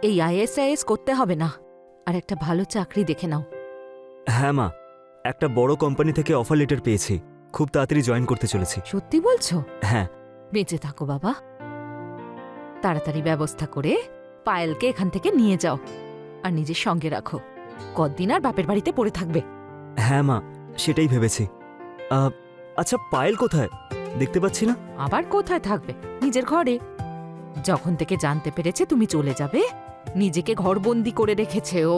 এই আইএসআইএস করতে হবে না, আর একটা ভালো চাকরি দেখে নাও। হ্যাঁ মা, একটা বড় কোম্পানি থেকে অফার লেটার পেয়েছি, খুব তাড়াতাড়ি জয়েন করতে চলেছি। সত্যি বলছো? হ্যাঁ। বেঁচে থাকো বাবা। তাড়াতাড়ি ব্যবস্থা করে পায়েলকে এখান থেকে নিয়ে যাও আর নিজের সঙ্গে রাখো। কতদিন আর বাপের বাড়িতে পড়ে থাকবে? হ্যাঁ মা, সেটাই ভেবেছি। আচ্ছা, পায়েল কোথায়? দেখতে পাচ্ছি না। আবার কোথায় থাকবে? নিজের ঘরে। যখন থেকে জানতে পেরেছে তুমি চলে যাবে, নিজেকে ঘরবন্দি করে রেখেছে ও।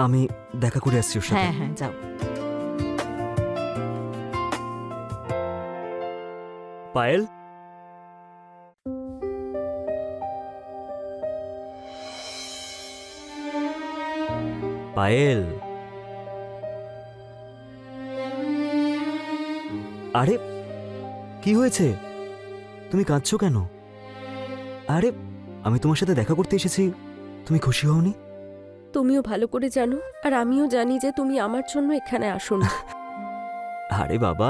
আমি দেখা করে আসছি ওর সাথে। হ্যাঁ হ্যাঁ, যাও। পায়েল, পায়েল, আরে কি হয়েছে? তুমি কাঁদছো কেন? আরে আমি তোমার সাথে দেখা করতে এসেছি, তুমি খুশি হওনি? তুমিও ভালো করে জানো, আর আমিও জানি যে তুমি আমার জন্য এখানে আসুন। আরে বাবা,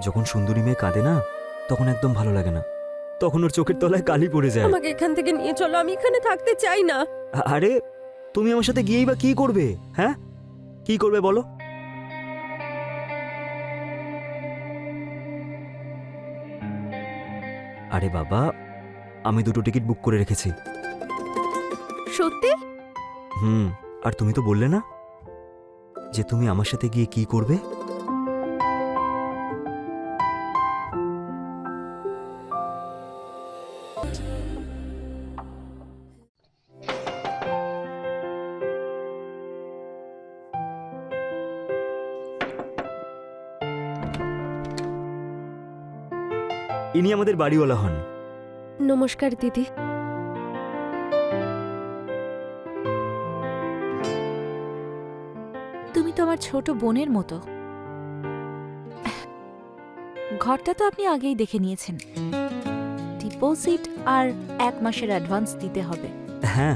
যখন সুন্দরী মেয়ে কাঁদে না, তখন একদম ভালো লাগে না, তখন ওর চোখের তলায় কালি পড়ে যায়। আমাকে এখান থেকে নিয়ে চলো, আমি এখানে থাকতে চাই না। আরে তুমি আমার সাথে গিয়েই বা কি করবে? হ্যাঁ, কি করবে বলো? আরে বাবা, আমি 2টো টিকিট বুক করে রেখেছি। সত্যি? আর তুমি তো বললে না যে তুমি আমার সাথে গিয়ে কি করবে? ইনি আমাদের বাড়িওয়ালা হন। নমস্কার দিদি। তুমি তো আমার ছোট বোনের মতো। ঘরটা তো আপনি আগেই দেখে নিয়েছেন। ডিপোজিট আর 1 মাসের অ্যাডভান্স দিতে হবে। হ্যাঁ,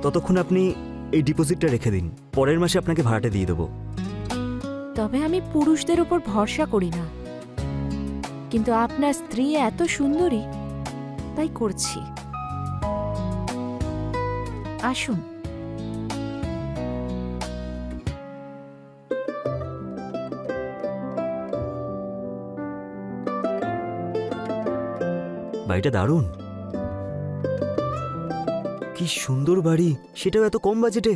ততক্ষণ আপনি এই ডিপোজিটটা রেখে দিন, পরের মাসে আপনাকে ভাড়াটা দিয়ে দেবো। তবে আমি পুরুষদের উপর ভরসা করি না, কিন্তু আপনার স্ত্রী এত সুন্দরী, তাই করছি। আসুন। বাড়িটা দারুণ, কি সুন্দর বাড়ি, সেটাও এত কম বাজেটে।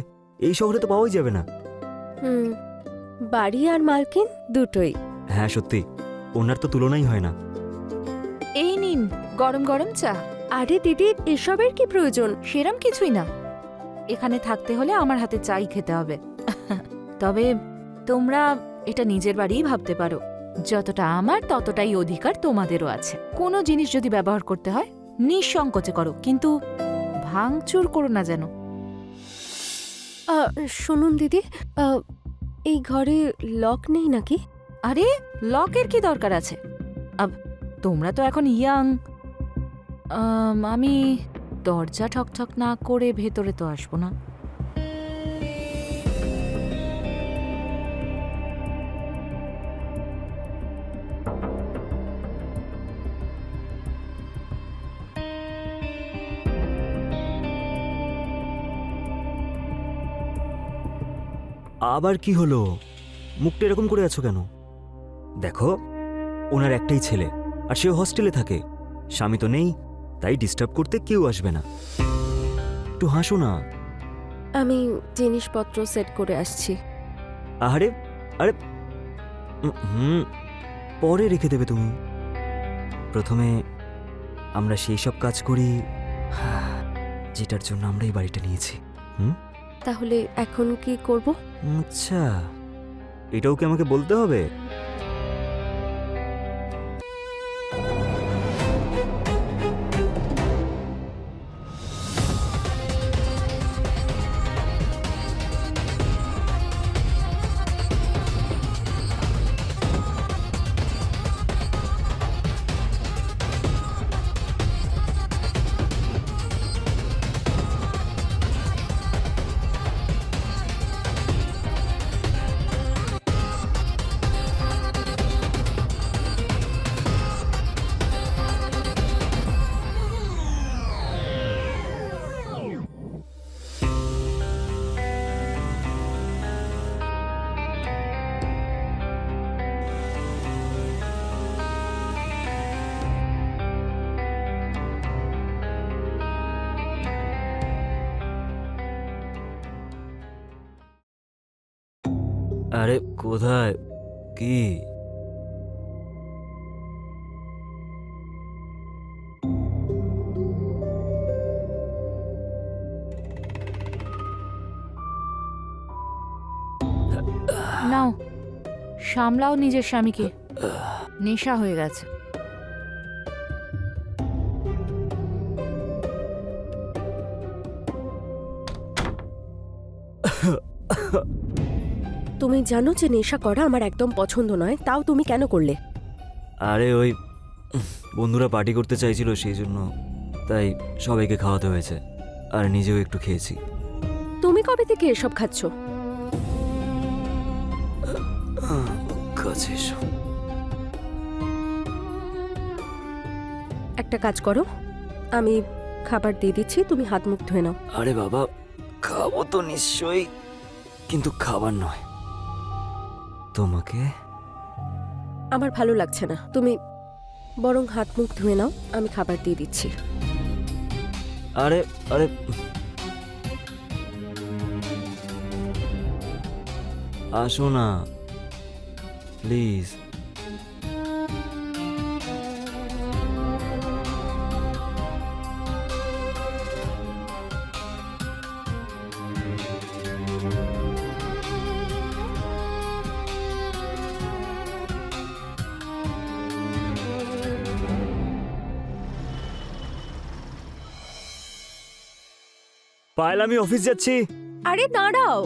এই শহরে তো পাওয়াই যাবে না। বাড়ি আর মালকিন দুটোই। হ্যাঁ সত্যি, ওনার তো তুলনাই হয় না। এই নিন গরম গরম চা। আরে দিদি, এসবের কি প্রয়োজন? সেরম কিছুই না, এখানে থাকতে হলে আমার হাতে চাই খেতে হবে। তবে তোমরা এটা নিজের বাড়িই ভাবতে পারো, যতটা আমার ততটাই অধিকার তোমাদেরও আছে। কোনো জিনিস যদি ব্যবহার করতে হয় নিঃসংকোচে করো, কিন্তু ভাঙচুর করো না যেন। শুনুন দিদি, এই ঘরে লক নেই নাকি? আরে লকের কি দরকার আছে? তোমরা তো এখন ইয়াং। আমি দরজা ঠকঠক না করে ভেতরে তো আসবো না। আবার কি হলো? মুখটা এরকম করে আছো কেন? দেখো, ওনার একটাই ছেলে, আর সে হস্টেলে থাকে, স্বামী তো নেই, তাই ডিস্টার্ব করতে কেউ আসবে না। একটু হাসো না। আমি জিনিসপত্র সেট করে আসছি। আরে আরে, পরে রেখে দেবে তুমি। প্রথমে আমরা সেই সব কাজ করি যেটার জন্য আমরা এই বাড়িটা নিয়েছি। তাহলে এখন কি করব? আচ্ছা, এটাও কি আমাকে বলতে হবে? আরে কোথায় কি? নাও সামলাও নিজের স্বামীকে, নেশা হয়ে গেছে। তুমি জানো যে নেশা করা আমার একদম পছন্দ নয়, তাও তুমি কেন করলে? আরে ওই বন্ধুরা পার্টি করতে চাইছিল সেই জন্য, তাই সবাইকে খাওয়াতে হয়েছে আর নিজেও একটু খেয়েছি। তুমি কবে থেকে এসব খাচ্ছ? কাছে এসো। একটা কাজ করো, আমি খাবার দিয়ে দিচ্ছি, তুমি হাত মুখ ধুয়ে নাও। আরে বাবা, খাবো তো নিশ্চয়ই, কিন্তু খাবার নয়, তোমাকে। আমার ভালো লাগছে না, তুমি বরং হাত মুখ ধুয়ে নাও, আমি খাবার দিয়ে দিচ্ছি। আরে আরে আসো না প্লিজ। পায়েল, আমি অফিস যাচ্ছি। আরে দাঁড়াও,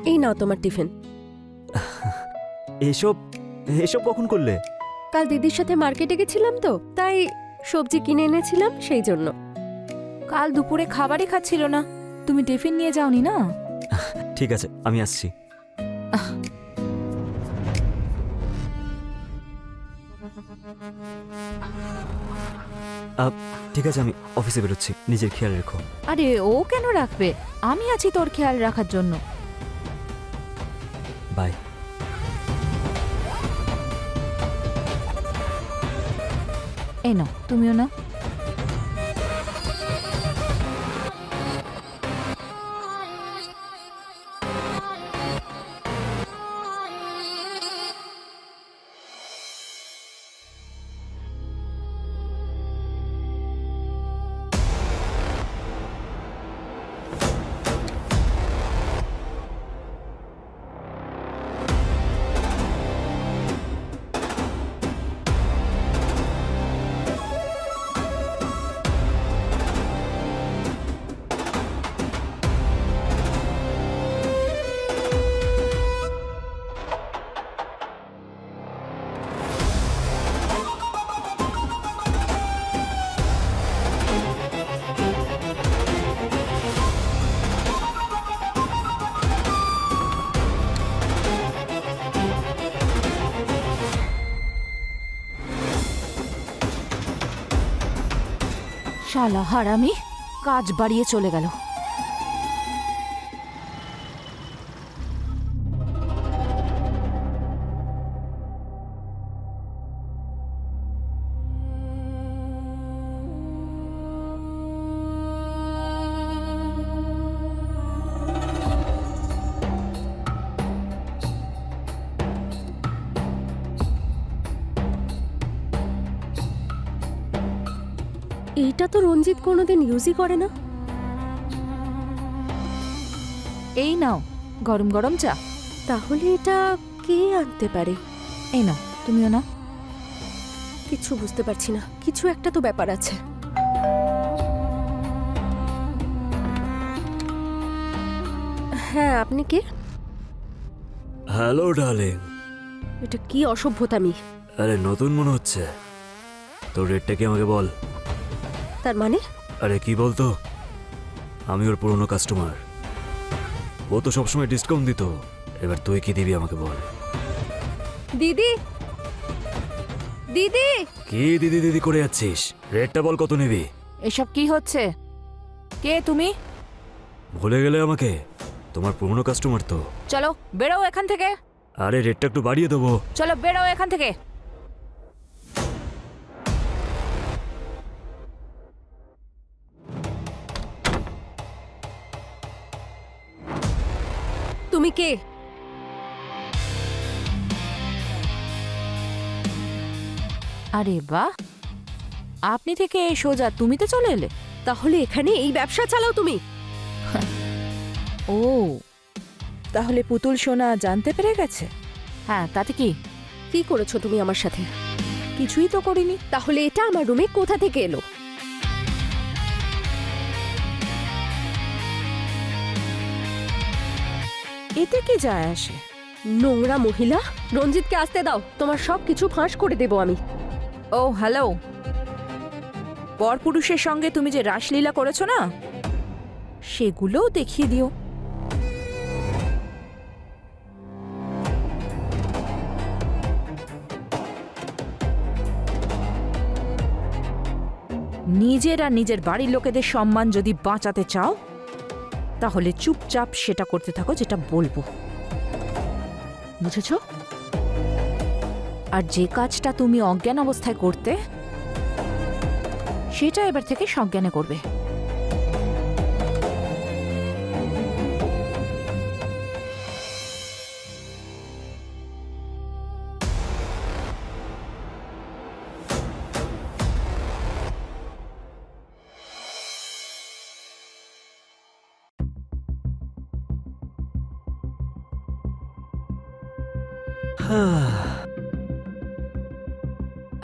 এই নাও তোমার টিফিন। এসব এসব কখন করলে? কাল দিদির সাথে মার্কেটে গেছিলাম তো, তাই সবজি কিনে এনেছিলাম সেই জন্য। কাল দুপুরে খাবারই খাচ্ছিল না, তুমি টিফিন নিয়ে যাওনি না? ঠিক আছে, আমি আসছি। ঠিক আছে, আমি অফিসে বেরোচ্ছি, নিজের খেয়াল রেখো। আরে ও কেন রাখবে, আমি আছি তোর খেয়াল রাখার জন্য। বাই। এই নাও, তুমিও না। শালা হারামি, কাজ বাড়িয়ে চলে গেল। এইটা তো রঞ্জিত কোনোদিন ইউজই করে না। এই নাও গরম গরম চা। তাহলে এটা কে আনতে পারে? এই নাও, তুমিও না। কিছু বুঝতে পারছি না, কিছু একটা তো ব্যাপার আছে। হ্যাঁ, আপনি কে? Hello darling. এটা কি অসভ্যতামি! আরে নতুন মনে হচ্ছে, তোর রেটটা কি আমাকে বল। তার মানে? আরে কি বলতো, আমি ওর পুরনো কাস্টমার, ও তো সবসময় ডিসকাউন্ট দিত, এবার তুই কি দিবি আমাকে বল। দিদি, দিদি! কি দিদি দিদি করে যাচ্ছিস, রেটটা বল, কত নিবি? এসব কি হচ্ছে? কে তুমি? ভুলে গেলে আমাকে? তোমার পুরনো কাস্টমার তো। চলো বেরো এখান থেকে। আরে রেটটা একটু বাড়িয়ে দেবো। চলো বেরো এখান থেকে। তুমি কে? আরে বাহ, আপনি থেকে সোজা তুমিতে চলে এলে। তাহলে এখানে এই ব্যবসা চালাও তুমি? ও, তাহলে পুতুল সোনা জানতে পেরে গেছে। হ্যাঁ, তাতে কি? কি করেছো তুমি আমার সাথে? কিছুই তো করিনি। তাহলে এটা আমার রুমে কোথা থেকে এলো? এতে কি যায় আসে? নোংরা মহিলা! রঞ্জিতকে আসতে দাও, তোমার সব কিছু ফাঁস করে দেব আমি। ও হ্যালো, পরপুরুষের সঙ্গে তুমি যে রাসলীলা করেছো না, সেগুলোও দেখিয়ে দিও। নিজের আর নিজের বাড়ির লোকেদের সম্মান যদি বাঁচাতে চাও, তাহলে চুপচাপ সেটা করতে থাকো যেটা বলবো, বুঝেছো? আর যে কাজটা তুমি অজ্ঞান অবস্থায় করতে, সেটা এবার থেকে সজ্ঞানে করবে।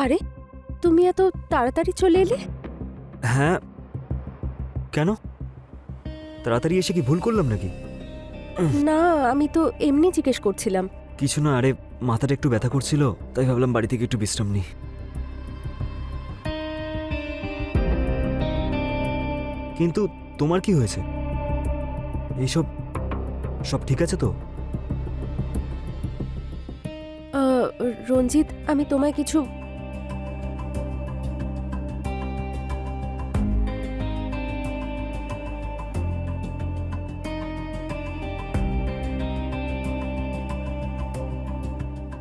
আরে, তুমি এত তাড়াতাড়ি চলে এলে? হ্যাঁ, কেন? তাড়াতাড়ি এসে কি ভুল করলাম নাকি? না, আমি তো এমনি জিজ্ঞেস করছিলাম। কিছু না, আরে মাথাটা একটু ব্যথা করছিল, তাই ভাবলাম বাড়ি থেকে একটু বিশ্রাম নিই। কিন্তু তোমার কি হয়েছে? এইসব সব ঠিক আছে তো? রঞ্জিত, আমি তোমায় কিছু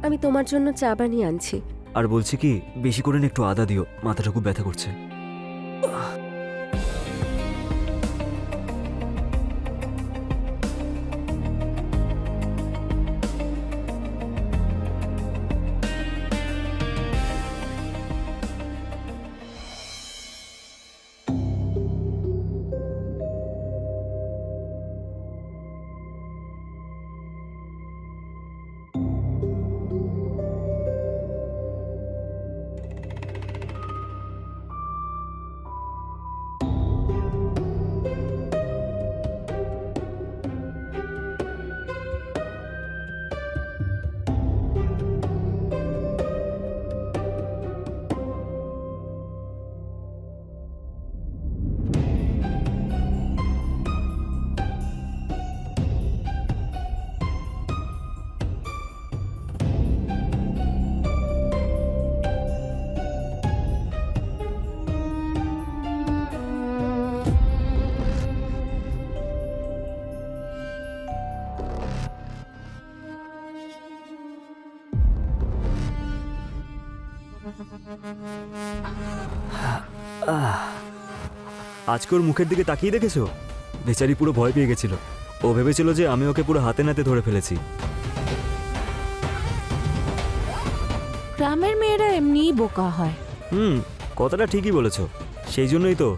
আমি তোমার জন্য চা বানিয়ে আনছি। আর বলছি কি, বেশি করে না একটু আদা দিও, মাথাটা খুব ব্যথা করছে। আজকে ওর মুখের দিকে তাকিয়ে দেখেছো? বেচারি পুরো ভয় পেয়ে গেছিল। ও ভেবেছিল যে আমি ওকে পুরো হাতে নাতে ধরে ফেলেছি। গ্রামের মেয়েরা এমনিই বোকা হয়। কথাটা ঠিকই বলেছো। সেই জন্যই তো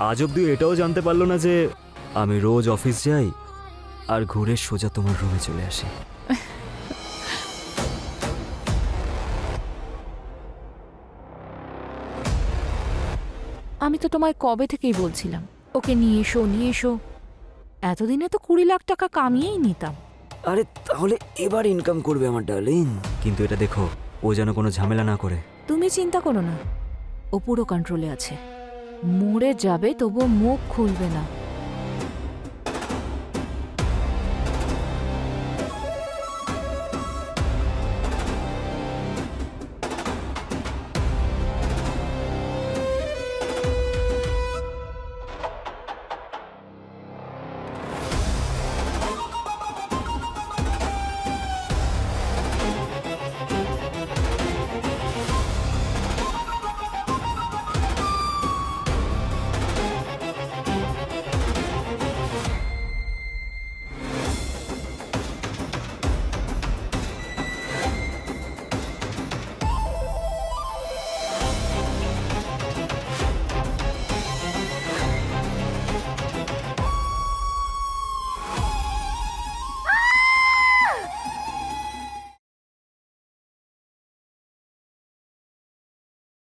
আজ অব্দি এটাও জানতে পারলো না যে আমি রোজ অফিস যাই আর ঘুরে সোজা তোমার রুমে চলে আসি। আমি তো তোমায় কবে থেকেই বলছিলাম ওকে নিয়ে এসো নিয়ে এসো। এতদিনে তো 20 লাখ টাকা কামিয়েই নিতাম। আরে তাহলে এবার ইনকাম করবে আমার ডার্লিং। কিন্তু এটা দেখো, ও যেন কোনো ঝামেলা না করে। তুমি চিন্তা করো না, ও পুরো কন্ট্রোলে আছে। মরে যাবে তবুও মুখ খুলবে না।